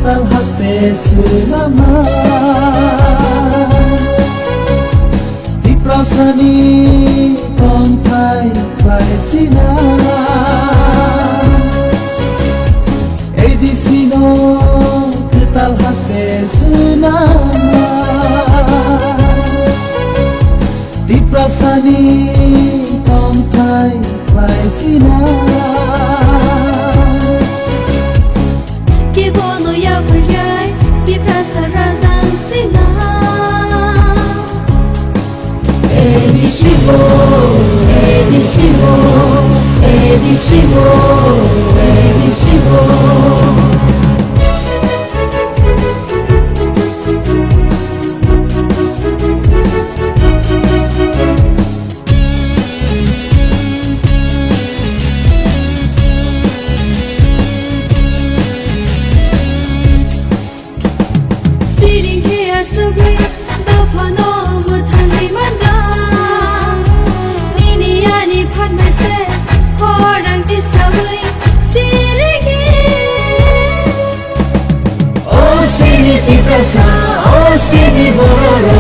tal haste selama di prasani kontai paesina edisino tal haste selama di prasani kontai paesina Edisivo, edisivo, edisivo, edisivo. Sitting here so good, the fun of my tongue manda. Nini ani phan mai se, khorang ti savui sirigi. Oh sini ti prasa, oh sini bororo,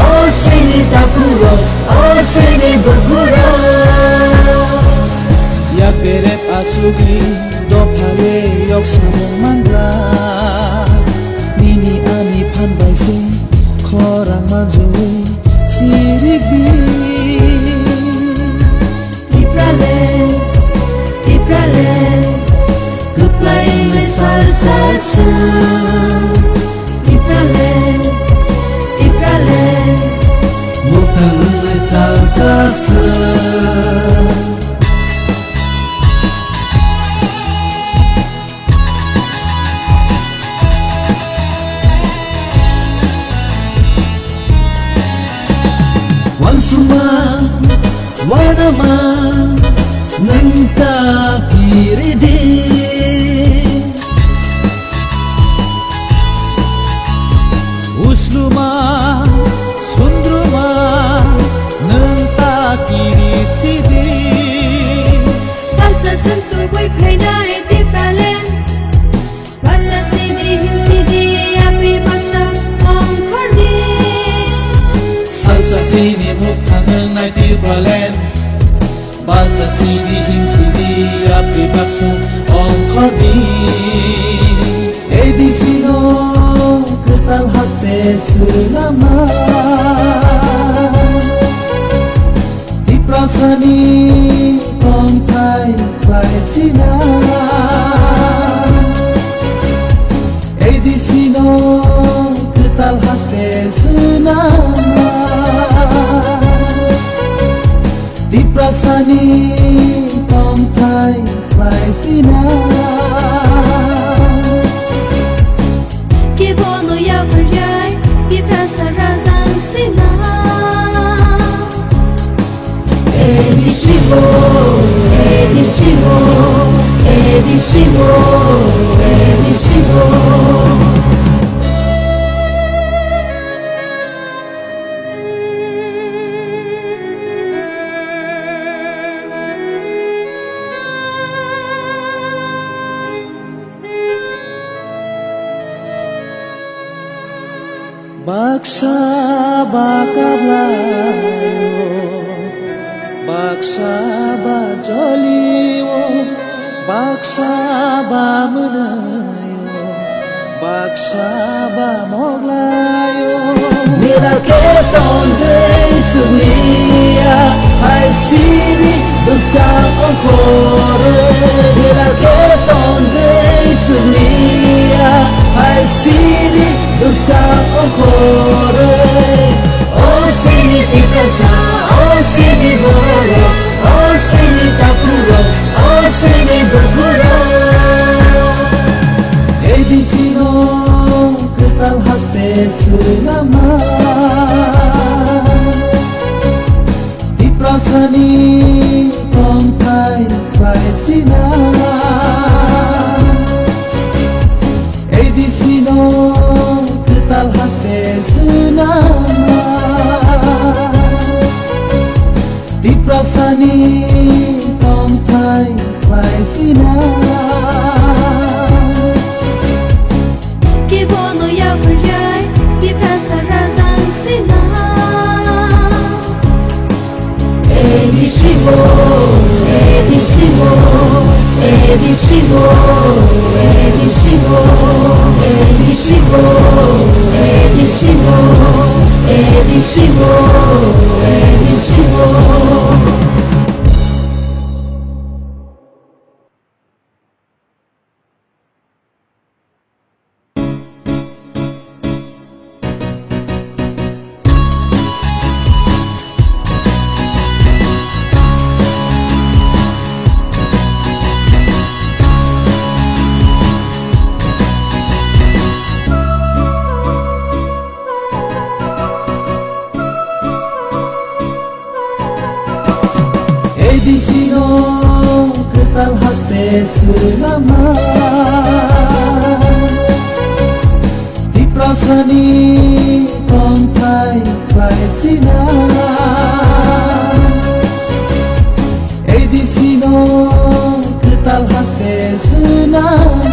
oh sini takuro, oh sini burguro. Yakeret asugi dophale yok samong mandra nini ani phanbai se khorang manjui sirigdi Tiprale, tiprale, kuplai me salsa su. Tiprale, tiprale, mukhang mai salsa sa Wansuma wanama nanta kiridi usluma sundruma nanta kirisidi salsa sentui boy phainai tiprale. Basa sidi hin sidi apri baksa ong khordi. salsa sini mukhang nai tirpalen basa sini him sini api baksa ong khordi edisino ketal haste selama di prasani kontai paesina edisino ketal haste selama di prasani kontai paesina Kibono ya faryai, di prasa razang sina. Edisivo, edisivo, edisivo, edisivo. Baksa bakablayo baksa bajoliwo baksa bamunayo baksa bamoglayo Mirar que donde subía, ay sini busca un coro. Mirar que donde subía, ay sini busca un coro. Oh sini ti presa, oh sini bororo, oh sini takuro, oh sini burguro. edisino ketal haste selama di prasani kontai paesina edisino ketal haste selama di prasani kontai paesina Edisivo, Edisivo, Edisivo, Edisivo, Edisivo, Edisivo. Edisino, ¿qué tal haste selama? Di prasani kontai paesina. Edisino, ¿qué tal haste selama?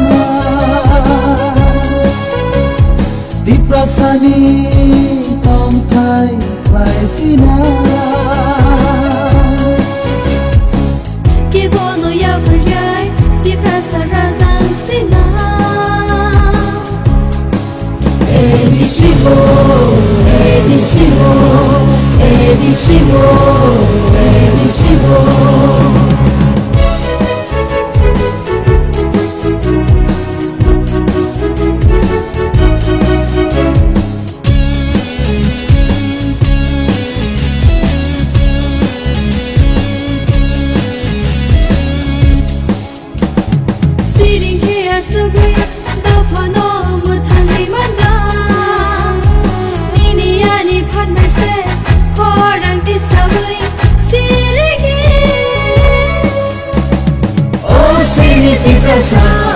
Di prasani kontai paesina. Edisivo, Edisivo, Edisivo, Edisivo.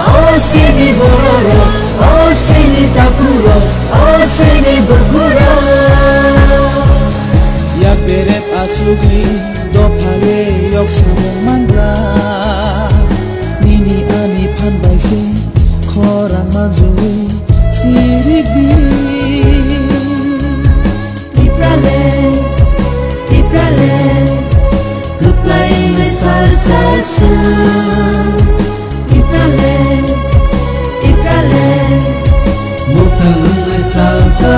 Oh sini bororo, oh sini takuro, oh sini bergura. Ya beret asugli dophale yok samong mandra. Nini ani phanbai se khorang manjui sirik di. Tiprale, tiprale, kuplai mesal sasa. Mukhang salsa.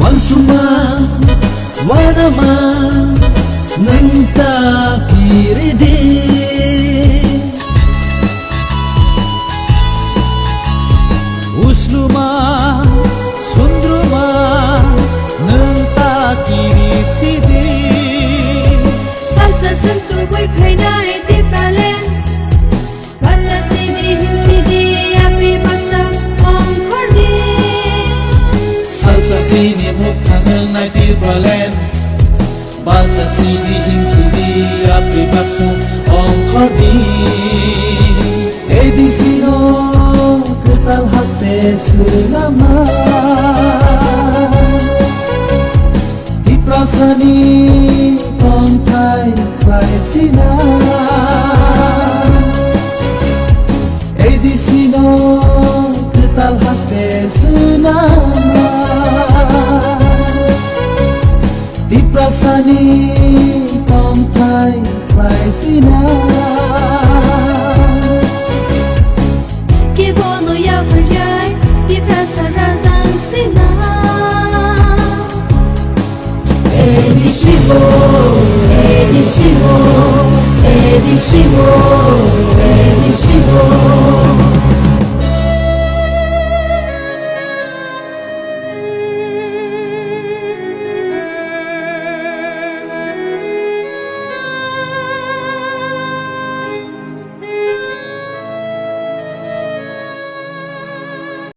Wansuma, wanama, nanta kiridi. Usluma, sundruma, nanta kiri sidi. Salsa sentu boy phainai tiprale, basa sidi him sidi apri baksa ong khordi. Salsa sini mukhang nai tirbalen, basa sidi him sidi apri baksa ong khordi. Edisino, ¿qué tal haste selama? Di prasani kontai paesina. Edisino, ¿qué tal haste selama? Di prasani kontai paesina. Edisivo, Edisivo, Edisivo.